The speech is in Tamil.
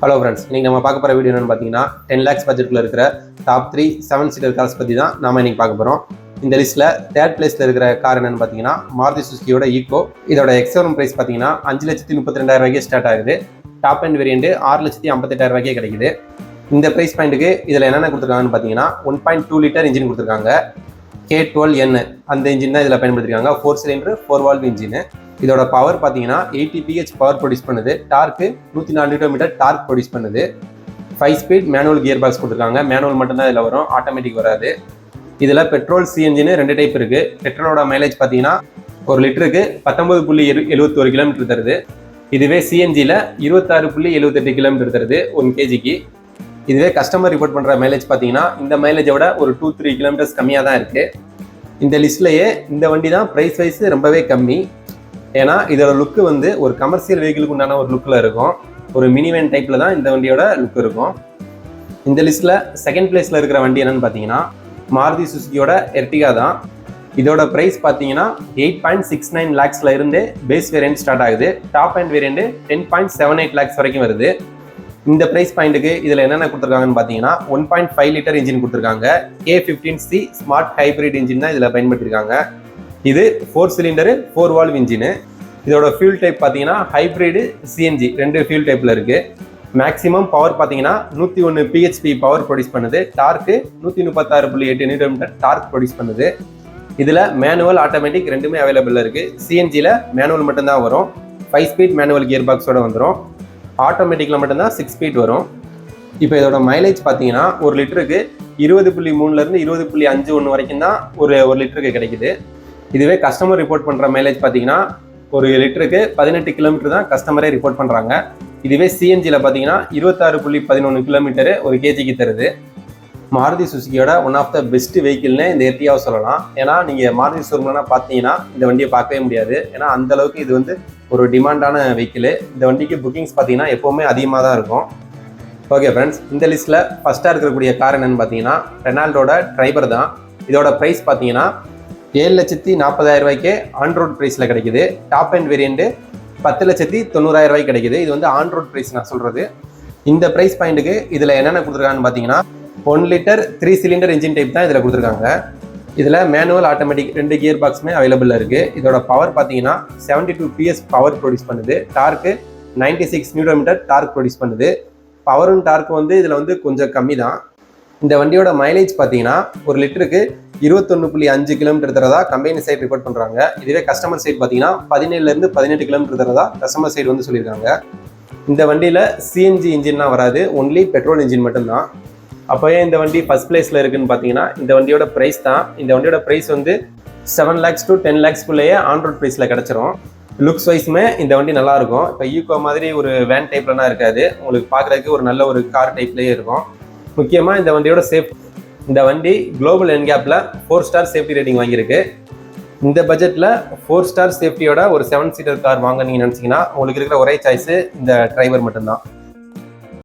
ஹலோ ஃப்ரெண்ட்ஸ், இன்றைக்கி நம்ம பார்க்க போகிற வீடியோ என்னென்னு பார்த்தீங்கன்னா 10 lakhs பட்ஜெட்டில் இருக்கிற டாப் 3 7-seater கார்ஸ் பற்றி தான் நாம இன்றைக்கி பார்க்க போகிறோம். இந்த லிஸ்ட்டில் தேர்ட் பிளேஸில் இருக்கிற கார் என்னென்னு பார்த்தீங்கன்னா மாருதி சுசுகியோட ஈக்கோ. இதோட எக்ஸ்ஷோரூம் ப்ரைஸ் பார்த்தீங்கன்னா 5,32,200 ஸ்டார்ட் ஆகுது. டாப் அண்ட் வேரியண்ட் 6,58,000 கிடைக்குது. இந்த ப்ரைஸ் பாயிண்ட்டுக்கு இதில் என்னென்ன கொடுத்துருக்காங்கன்னு பார்த்தீங்கன்னா 1.2 லிட்டர் இன்ஜின் கொடுத்துருக்காங்க. K12N அந்த இன்ஜின் தான் இதில் பயன்படுத்திருக்காங்க. 4 சிலிண்டர் 4 வால்வ் இன்ஜின். இதோட பவர் பார்த்தீங்கன்னா 80 pH பவர் ப்ரொடியூஸ் பண்ணுது. டார்க்கு 104 Nm டார்க் ப்ரொடியூஸ் பண்ணுது. 5 ஸ்பீட் மேனுவல் கியர் பாக்ஸ் கொடுத்துருக்காங்க. மேனுவல் மட்டும்தான் இதில் வரும், ஆட்டோமேட்டிக் வராது. இதில் பெட்ரோல் சிஎன்ஜின்னு 2 டைப் இருக்குது. பெட்ரோலோட மைலேஜ் பார்த்தீங்கன்னா 1 லிட்டருக்கு 19.71 கிலோமீட்டர் தருது. இதுவே சிஎன்ஜியில் 26.78 கிலோமீட்டர் தருது 1 kgக்கு. இதுவே கஸ்டமர் ரிப்போர்ட் பண்ணுற மைலேஜ் பார்த்தீங்கன்னா இந்த மைலேஜை விட ஒரு 2-3 கிலோமீட்டர்ஸ் கம்மியாக தான் இருக்குது. இந்த லிஸ்ட்லேயே இந்த வண்டி தான் ப்ரைஸ் வைஸ் ரொம்பவே கம்மி. ஏன்னா இதோட லுக்கு வந்து ஒரு கமர்ஷியல் வெஹிக்கிளுக்கு உண்டான ஒரு லுக்கில் இருக்கும். ஒரு மினிவேன் டைப்பில் தான் இந்த வண்டியோட லுக் இருக்கும். இந்த லிஸ்ட்டில் செகண்ட் பிளேஸில் இருக்கிற வண்டி என்னென்னு பார்த்தீங்கன்னா மாருதி சுசுகியோட எர்டிகா தான். இதோட ப்ரைஸ் பார்த்தீங்கன்னா 8.69 lakhsல இருந்து பேஸ் வேரியன்ட் ஸ்டார்ட் ஆகுது. டாப் அண்ட் வேரியண்ட் 10.78 lakhs வரைக்கும் வருது. இந்த ப்ரைஸ் பாயிண்ட்டுக்கு இதில் என்னென்ன கொடுத்துருக்காங்கன்னு பார்த்தீங்கன்னா 1.5 லிட்டர் இன்ஜின் கொடுத்துருக்காங்க. K15C ஸ்மார்ட் ஹைப்ரிட் இன்ஜின் தான் இதில் பயன்படுத்திருக்காங்க. இது 4 சிலிண்டரு 4 வால்வ் இன்ஜினு. இதோட ஃபியூல் டைப் பார்த்தீங்கன்னா ஹைப்ரிடு சிஎன்ஜி 2 ஃபியூல் டைப்பில் இருக்குது. மேக்ஸிமம் பவர் பார்த்தீங்கன்னா 101 PHP பவர் ப்ரொடியூஸ் பண்ணுது. டார்க்கு 136.8 Nm டார்க் ப்ரொடியூஸ் பண்ணுது. இதில் மேனுவல் ஆட்டோமேட்டிக் ரெண்டுமே அவைலபிளாக இருக்குது. சிஎன்ஜியில் மேனுவல் மட்டும்தான் வரும். 5 ஸ்பீட் மேனுவல் கியர் பாக்ஸோட வந்துடும். ஆட்டோமேட்டிக்கில் மட்டும்தான் 6 ஸ்பீட் வரும். இப்போ இதோட மைலேஜ் பார்த்தீங்கன்னா 1 லிட்டருக்கு 20.3 20.51 வரைக்கும் தான் ஒரு லிட்டருக்கு கிடைக்குது. இதுவே கஸ்டமர் ரிப்போர்ட் பண்ணுற மைலேஜ் பார்த்தீங்கன்னா 1 லிட்டருக்கு 18 கிலோமீட்டர் தான் கஸ்டமரே ரிப்போர்ட் பண்ணுறாங்க. இதுவே சிஎன்ஜியில் பார்த்தீங்கன்னா 26.11 கிலோமீட்டர் 1 kgக்கு தருது. மாருதி சுசுகியோட ஒன் ஆஃப் த பெஸ்ட் வெஹிக்கிள்னு இந்த எர்டிகாவை சொல்லலாம். ஏன்னா நீங்கள் மாருதி ஷோரூம்லாம் பார்த்தீங்கன்னா இந்த வண்டியை பார்க்கவே முடியாது. ஏன்னா அந்தளவுக்கு இது வந்து ஒரு டிமாண்டான வெஹிக்கிள். இந்த வண்டிக்கு புக்கிங்ஸ் பார்த்தீங்கன்னா எப்போவுமே அதிகமாக தான் இருக்கும். ஓகே ஃப்ரெண்ட்ஸ், இந்த லிஸ்ட்டில் ஃபஸ்ட்டாக இருக்கக்கூடிய கார் என்னென்னு பார்த்தீங்கன்னா ரெனால்டோட ட்ரைபர் தான். இதோட ப்ரைஸ் பார்த்தீங்கன்னா 7,40,000 ஆன் ரோட் ப்ரைஸில் கிடைக்குது. டாப் அண்ட் வேரியண்ட் 10,90,000 கிடைக்குது. இது வந்து ஆன் ரோட் ப்ரைஸ் நான் சொல்கிறது. இந்த ப்ரைஸ் பாயிண்ட்டுக்கு இதில் என்னென்ன கொடுத்துருக்காங்கன்னு பார்த்தீங்கன்னா 1 லிட்டர் 3 சிலிண்டர் இன்ஜின் டைப் தான் இதில் கொடுத்துருக்காங்க. இதில் மேனுவல் ஆட்டோமேட்டிக் 2 கியர் பாக்ஸுமே அவைலபிளாக இருக்குது. இதோட பவர் பார்த்தீங்கன்னா 72 PS பவர் ப்ரொடியூஸ் பண்ணுது. டார்க்கு 96 Nm டார்க் ப்ரொடியூஸ் பண்ணுது. பவரும் டார்க்கு வந்து இதில் வந்து கொஞ்சம் கம்மி தான். இந்த வண்டியோட மைலேஜ் பார்த்தீங்கன்னா 1 லிட்டருக்கு 21.5 கிலோமீட்டர் தரதா கம்பெனி சைட் ரிப்போர்ட் பண்ணுறாங்க. இதுவே கஸ்டமர் சைட் பார்த்தீங்கன்னா 17 to 18 கிலோமீட்டர் தரதா கஸ்டமர் சைட் வந்து சொல்லியிருக்காங்க. இந்த வண்டியில் சிஎன்ஜி இன்ஜின்லாம் வராது, ஒன்லி பெட்ரோல் இன்ஜின் மட்டும்தான். அப்போயே இந்த வண்டி ஃபஸ்ட் பிளேஸில் இருக்குதுன்னு பார்த்தீங்கன்னா இந்த வண்டியோட ப்ரைஸ் தான். இந்த வண்டியோட ப்ரைஸ் வந்து 7 lakhs to 10 lakhsக்குள்ளேயே ஆன் ரோட் ப்ரைஸில் கிடச்சிரும். லுக்ஸ் வைஸுமே இந்த வண்டி நல்லாயிருக்கும். இப்போ ஈக்கோ மாதிரி ஒரு வேன் டைப்லலாம் இருக்காது, உங்களுக்கு பார்க்குறதுக்கு ஒரு நல்ல ஒரு கார் டைப்லேயே இருக்கும். முக்கியமாக இந்த வண்டியோட இந்த வண்டி குளோபல் என்கேப்பில் 4 ஸ்டார் சேஃப்டி ரேட்டிங் வாங்கியிருக்கு. இந்த பட்ஜெட்டில் 4 ஸ்டார் சேஃப்டியோட ஒரு 7-seater கார் வாங்க நீங்கள் நினச்சிங்கன்னா உங்களுக்கு இருக்கிற ஒரே சாய்ஸு இந்த டிரைவர் மட்டும்தான்.